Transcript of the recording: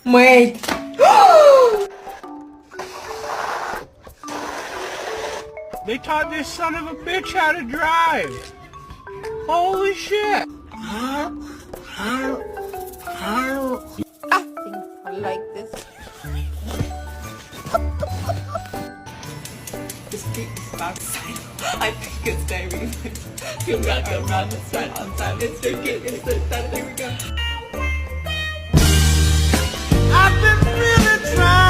Wait. They taught this son of a bitch how to drive. Holy shit. I think I like this. The street is outside. I think it's very good. You rock around the sun on time. It's the good, it's the time. Here we go. I've been really trying.